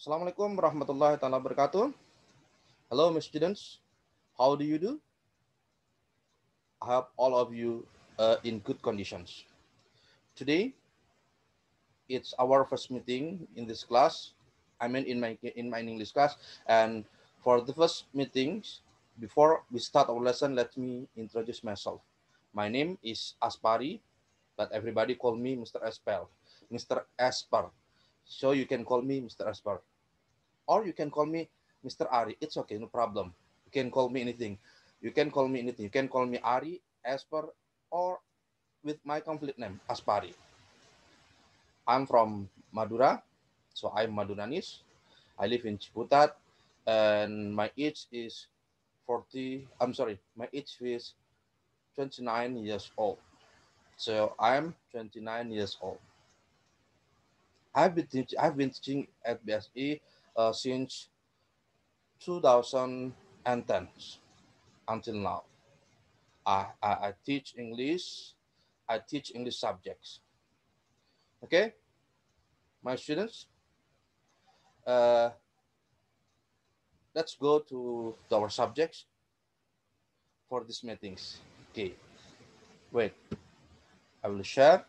Assalamualaikum warahmatullahi taala wabarakatuh. Hello, my students. How do you do? I hope all of you in good conditions. Today, it's our first meeting in this class. I mean, in my English class. And for the first meetings, before we start our lesson, let me introduce myself. My name is Aspari, but everybody call me Mr. Espel, Mr. Esper. So you can call me Mr. Esper. Or you can call me Mr. Ari. It's okay, no problem. You can call me anything. You can call me anything. You can call me Ari, Esper, or with my complete name, Aspari. I'm from Madura, so I'm Maduranis. I live in Ciputat, and my age is 40. I'm sorry, my age is 29 years old. So I'm 29 years old. I've been teaching at BSE since 2010 until now. I teach English. I teach English subjects. Okay, my students. Uh, let's go to our subjects for these meetings. Okay, wait. I will share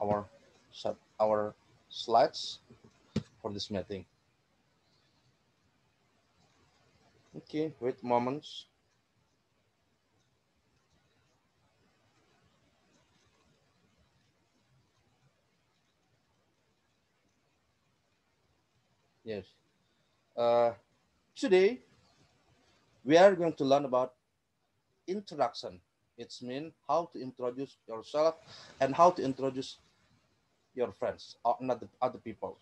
our our slides for this meeting. Okay, wait moments. Yes. Uh, Today we are going to learn about introduction. It's mean how to introduce yourself and how to introduce your friends or not the other people.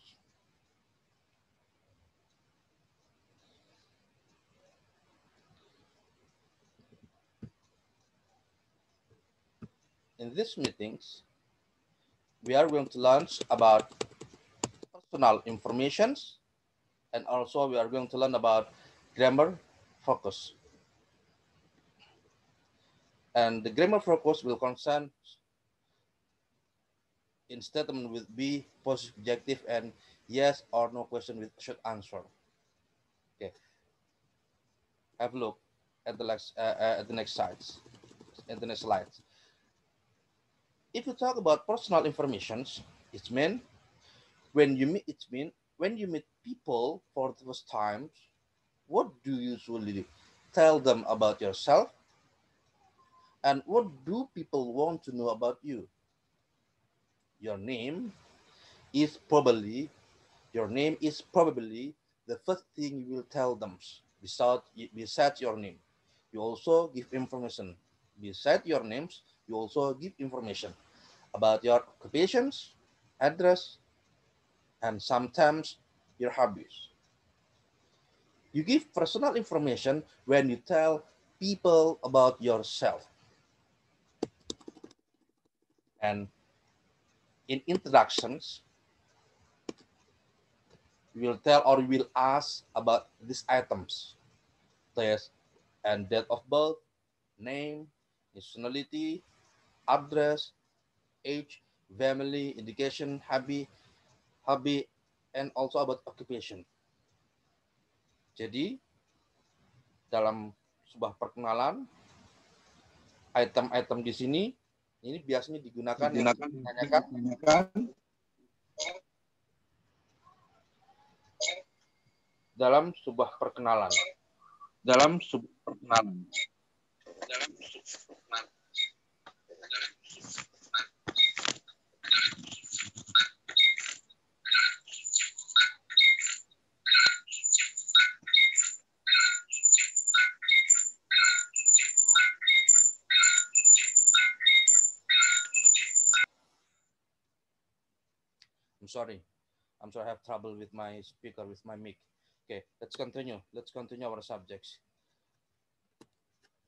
In these meetings, we are going to learn about personal informations, and also we are going to learn about grammar focus. And the grammar focus will concern in statement with be positive and yes or no question with short answer. Okay, have a look at the next slides. At the next slides. If you talk about personal informations, it's mean when you meet people for the first time, what do you usually tell them about yourself? And what do people want to know about you? Your name is probably the first thing you will tell them. Besides your name, you also give information. Besides your names, you also give information about your occupations, address, and sometimes your hobbies. You give personal information when you tell people about yourself. And in introductions, you will tell or you will ask about these items. Test and date of birth, name, nationality, address, age, family, education, hobby, and also about occupation. Jadi, dalam sebuah perkenalan, item-item di sini ini biasanya digunakan dalam sebuah perkenalan. I'm sorry, I have trouble with my speaker, with my mic. Okay, let's continue. Let's continue our subjects.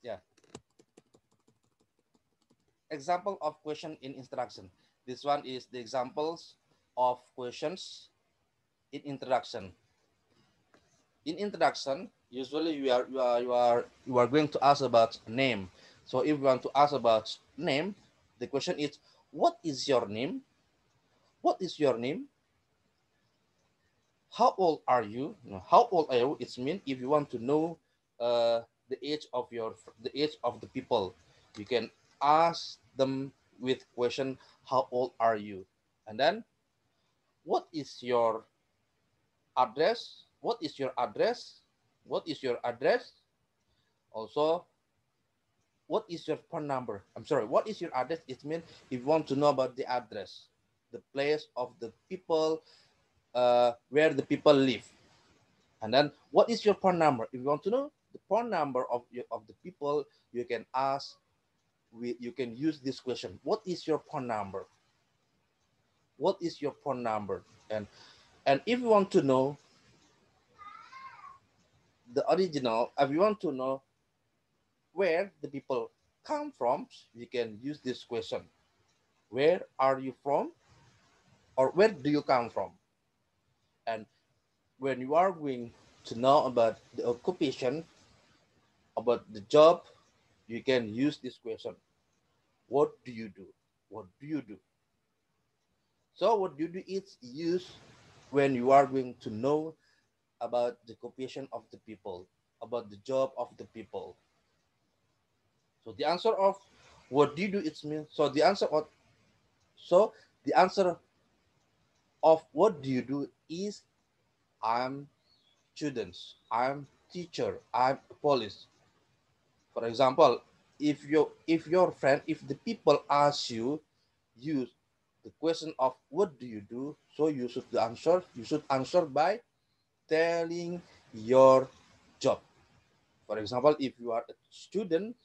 Yeah. Example of question in introduction. This one is the examples of questions in introduction. In introduction, usually you are going to ask about name. So if you want to ask about name, the question is, what is your name? What is your name? how old are you? No, how old are you? It's mean if you want to know the age of the people, you can ask them with question, how old are you? And then, what is your address? What is your address? What is your address? Also, what is your phone number? I'm sorry, what is your address? It means if you want to know about the address, the place of the people, where the people live. And then, what is your phone number? If you want to know the phone number of the people, you can ask. You can use this question. What is your phone number? What is your phone number? And if you want to know the original, if you want to know where the people come from, you can use this question. Where are you from? Or where do you come from? And when you are going to know about the occupation, about the job, you can use this question. What do you do? What do you do? So what do you do is use when you are going to know about the occupation of the people, about the job of the people. So the answer of what do you do, it's mean. So the answer of what do you do is I'm students, I'm teacher, I'm police. For example, if the people ask you, use the question of what do you do, so you should answer by telling your job. For example, if you are a student,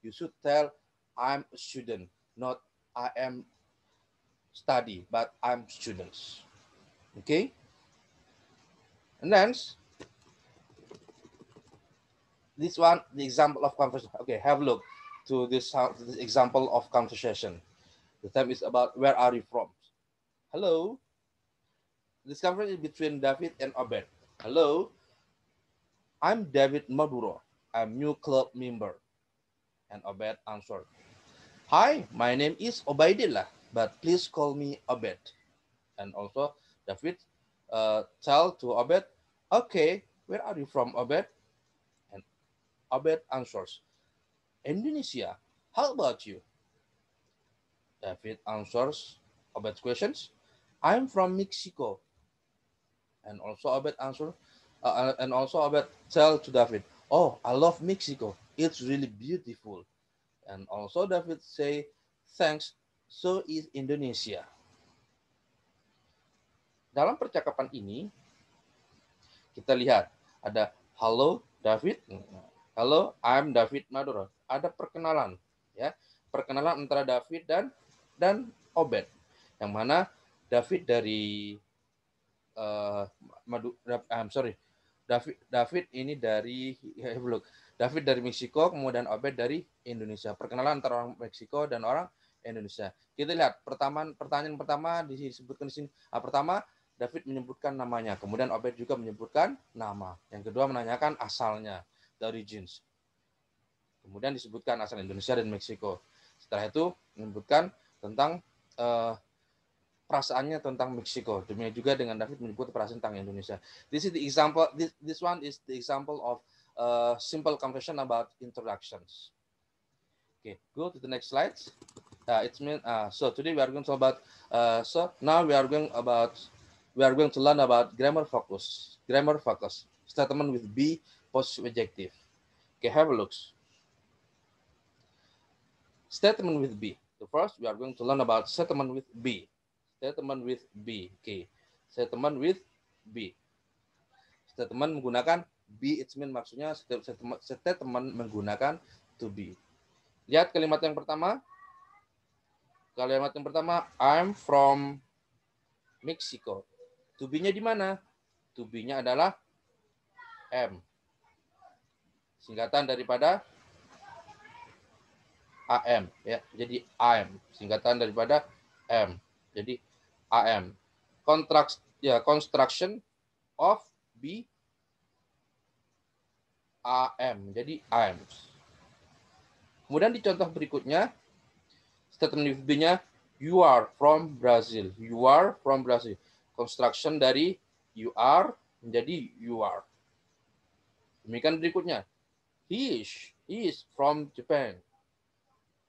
you should tell I'm a student, not I am study, but I'm students. Okay? And then this one, the example of conversation. Okay, have a look to this example of conversation. The time is about where are you from? Hello. This conversation is between David and Obed. Hello, I'm David Maduro. I'm new club member. And Obed answered, Hi, my name is Obaidillah, but please call me Obed. And also David tell to Obed, okay, where are you from, Obed? And Obed answers, Indonesia. How about you? David answers Obed's questions. I'm from Mexico. And also Obed tell to David, oh, I love Mexico. It's really beautiful. And also David say, thanks, so is Indonesia. Dalam percakapan ini, kita lihat ada halo David, halo I'm David Maduro. Ada perkenalan, ya, perkenalan antara David dan Obed, yang mana David dari David ini dari David dari Meksiko, kemudian Obed dari Indonesia. Perkenalan antara orang Meksiko dan orang Indonesia. Kita lihat pertanyaan pertama disebutkan di sini. Pertama, David menyebutkan namanya, kemudian Obed juga menyebutkan nama. Yang kedua menanyakan asalnya, the origins. Kemudian disebutkan asal Indonesia dan Meksiko. Setelah itu menyebutkan tentang perasaannya tentang Meksiko. Demikian juga dengan David menyebut perasaan tentang Indonesia. This is the example. This one is the example of simple conversation about introductions. Okay, go to the next slide. So today we are going to talk about. So now we are going to learn about grammar focus. Grammar focus. Statement with be, possessive adjective. Okay, have a look. Statement with be. So first we are going to learn about statement with be. Statement with be. Okay. Statement with be. Statement menggunakan be, it means maksudnya statement menggunakan to be. Lihat kalimat yang pertama. Kalimat yang pertama, I'm from Mexico. To be-nya di mana? To be-nya adalah am. Singkatan daripada am, ya. Jadi I'm, singkatan daripada am. Jadi am. Construction of be am. Jadi am. Kemudian di contoh berikutnya, statement with be-nya you are from Brazil. You are from Brazil. Construction dari You are menjadi you are. Demikian berikutnya. He is from Japan.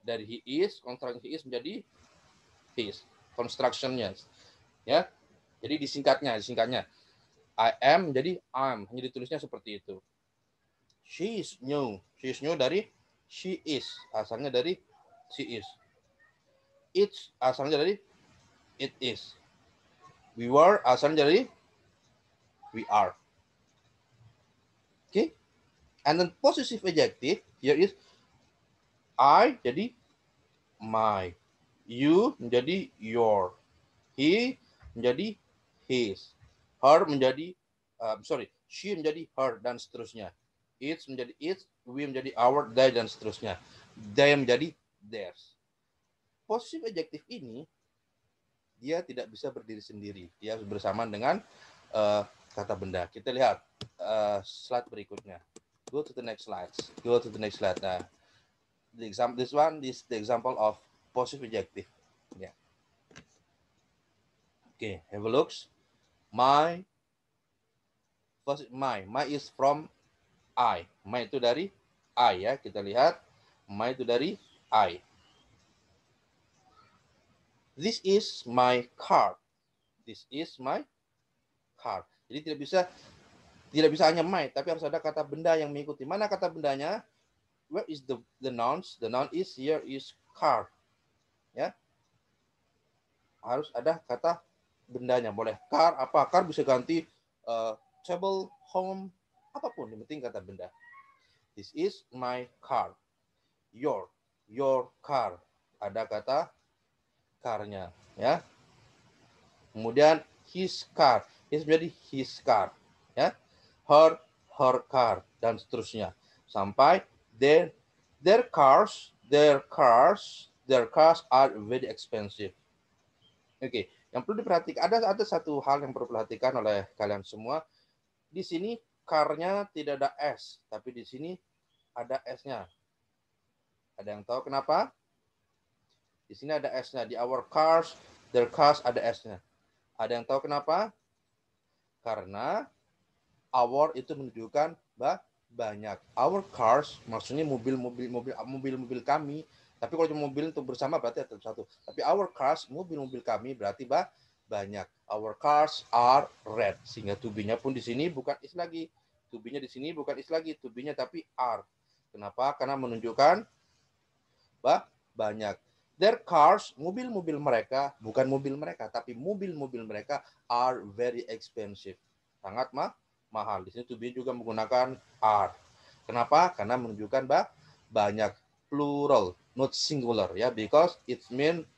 Dari he is, construction he is menjadi his. Constructionnya. Ya. Jadi disingkatnya. I am menjadi I'm. Hanya ditulisnya seperti itu. She is new. She is new dari she is. Asalnya dari she is. It's asalnya dari it is. We were asalnya dari we are. Okay. And then possessive adjective here is I jadi my. You menjadi your. He menjadi his. Her menjadi she menjadi her dan seterusnya. It's menjadi its, we menjadi our, they dan seterusnya. They menjadi theirs. Possessive adjective ini dia tidak bisa berdiri sendiri. Dia harus bersamaan dengan kata benda. Kita lihat slide berikutnya. Go to the next slide. Nah, this one is the example of possessive adjective. Yeah. Okay, have a look. My is from I. My itu dari I ya. Kita lihat. My itu dari I. This is my car. This is my car. Jadi tidak bisa hanya my, tapi harus ada kata benda yang mengikuti. Mana kata bendanya? Where is the nouns? The noun is here is car. Ya. Harus ada kata bendanya. Boleh car apa? Car bisa ganti table, home, apapun. Yang penting kata benda. This is my car. Your car. Ada kata car-nya, ya. Kemudian his car. His menjadi his car, ya. Her car dan seterusnya. Sampai their cars are very expensive. Oke, yang perlu diperhatikan ada satu hal yang perlu diperhatikan oleh kalian semua. Di sini car-nya tidak ada S, tapi di sini ada S-nya. Ada yang tahu kenapa? Di sini ada S-nya. Di our cars, their cars ada S-nya. Ada yang tahu kenapa? Karena our itu menunjukkan banyak. Our cars maksudnya mobil kami. Tapi kalau cuma mobil untuk bersama berarti ada satu. Tapi our cars, mobil kami berarti banyak. Our cars are red. Sehingga to be-nya pun di sini bukan is lagi. To be-nya di sini bukan is lagi. To be-nya tapi are. Kenapa? Karena menunjukkan banyak. Their cars, mobil-mobil mereka, bukan mobil mereka, tapi mobil-mobil mereka are very expensive. Sangat mahal. Di sini to be juga menggunakan are. Kenapa? Karena menunjukkan banyak, plural, not singular, ya, because it mean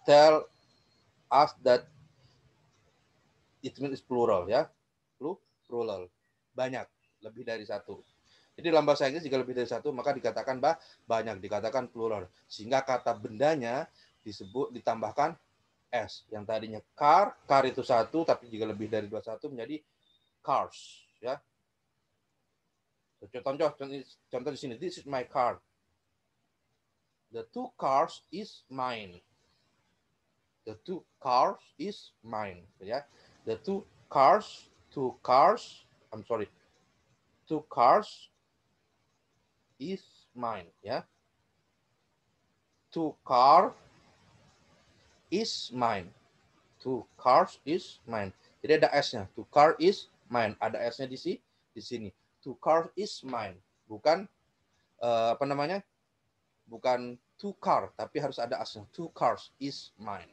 tell us that it means plural, ya, plural, banyak, lebih dari satu. Jadi dalam bahasa Inggris jika lebih dari satu maka dikatakan banyak, dikatakan plural. Sehingga kata bendanya ditambahkan S. Yang tadinya car itu satu, tapi jika lebih dari satu menjadi cars. Ya. Contoh di sini, this is my car. The two cars is mine. The two cars is mine. Ya. The two cars is mine, ya. Two car is mine. Two cars is mine. Jadi ada S-nya. Two car is mine. Ada S-nya di sini. Two car is mine. Bukan bukan two car, tapi harus ada S-nya. Two cars is mine.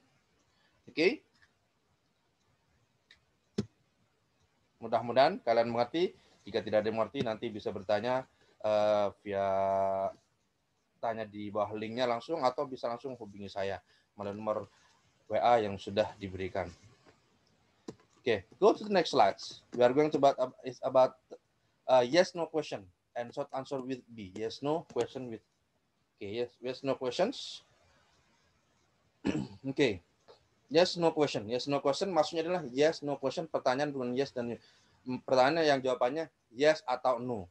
Oke? Mudah-mudahan kalian mengerti. Jika tidak ada yang mengerti, nanti bisa bertanya via tanya di bawah linknya langsung atau bisa langsung hubungi saya melalui nomor WA yang sudah diberikan. Okay, go to the next slides. We are going to about yes no question and short answer with B. Yes no question with. Okay, yes no questions. Okay, yes no question. Yes no question maksudnya adalah yes no question, pertanyaan dengan yes dan pertanyaan yang jawabannya yes atau no.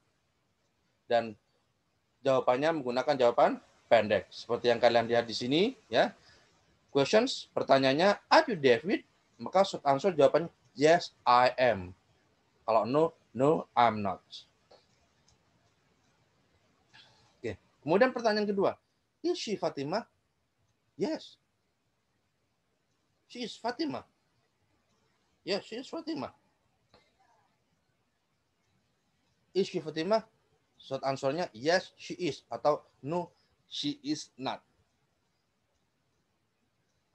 Dan jawabannya menggunakan jawaban pendek seperti yang kalian lihat di sini, ya. Questions, pertanyaannya, are you David? Maka short answer jawabannya yes, I am. Kalau no, no, I'm not. Oke. Kemudian pertanyaan kedua, is she Fatima? Yes. She is Fatima. Yes, she is Fatima. Is she Fatima? Short answernya yes, she is. Atau no, she is not.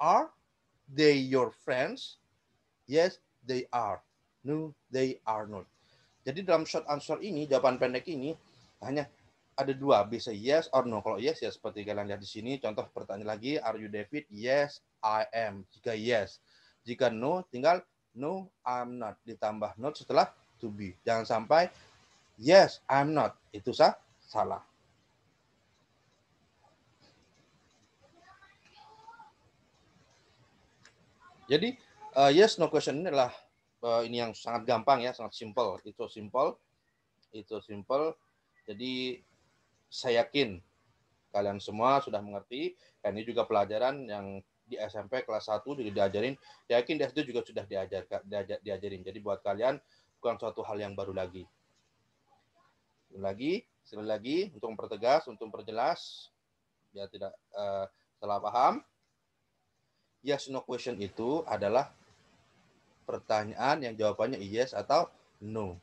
Are they your friends? Yes, they are. No, they are not. Jadi dalam short answer ini, jawaban pendek ini hanya ada dua, bisa yes or no. Kalau yes, ya seperti kalian lihat di sini. Contoh pertanyaan lagi, are you David? Yes, I am. Jika yes. Jika no, tinggal no, I'm not. Ditambah not setelah to be. Jangan sampai yes, I'm not. Itu salah. Jadi yes no question ini adalah ini yang sangat gampang ya, sangat simple. Itu simple. Jadi saya yakin kalian semua sudah mengerti. Dan ini juga pelajaran yang di SMP kelas 1 juga diajarin. Yakin di SD juga sudah diajarin. Jadi buat kalian bukan suatu hal yang baru lagi. Sekali lagi untuk mempertegas, untuk memperjelas biar tidak salah paham. Yes no question itu adalah pertanyaan yang jawabannya yes atau no.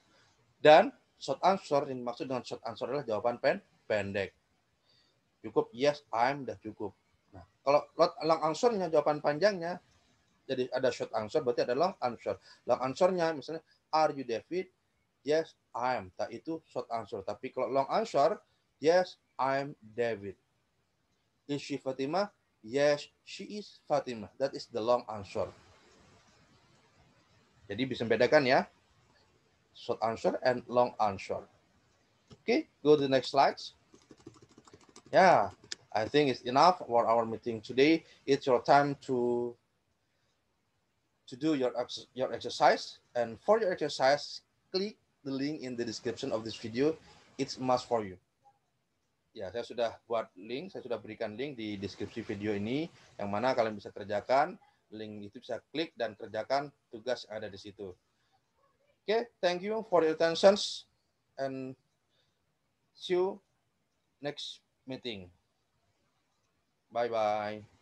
Dan short answer, yang dimaksud dengan short answer adalah jawaban pendek. Cukup yes, I'm, dah cukup. Nah, kalau long answer-nya, jawaban panjangnya, jadi ada short answer, berarti ada long answer. Long answer-nya misalnya, are you David? Yes, I'm. Nah, itu short answer. Tapi kalau long answer, yes, I'm David. Is she Fatima? Yes, she is Fatima. That is the long answer. Jadi bisa membedakan ya, short answer and long answer. Okay, go to the next slides. Yeah, I think it's enough for our meeting today. It's your time to do your exercise. And for your exercise, click the link in the description of this video. It's a must for you. Ya, saya sudah buat link, saya sudah berikan link di deskripsi video ini, yang mana kalian bisa kerjakan. Link itu bisa klik dan kerjakan tugas yang ada di situ. Okay, thank you for your attention and see you next meeting. Bye-bye.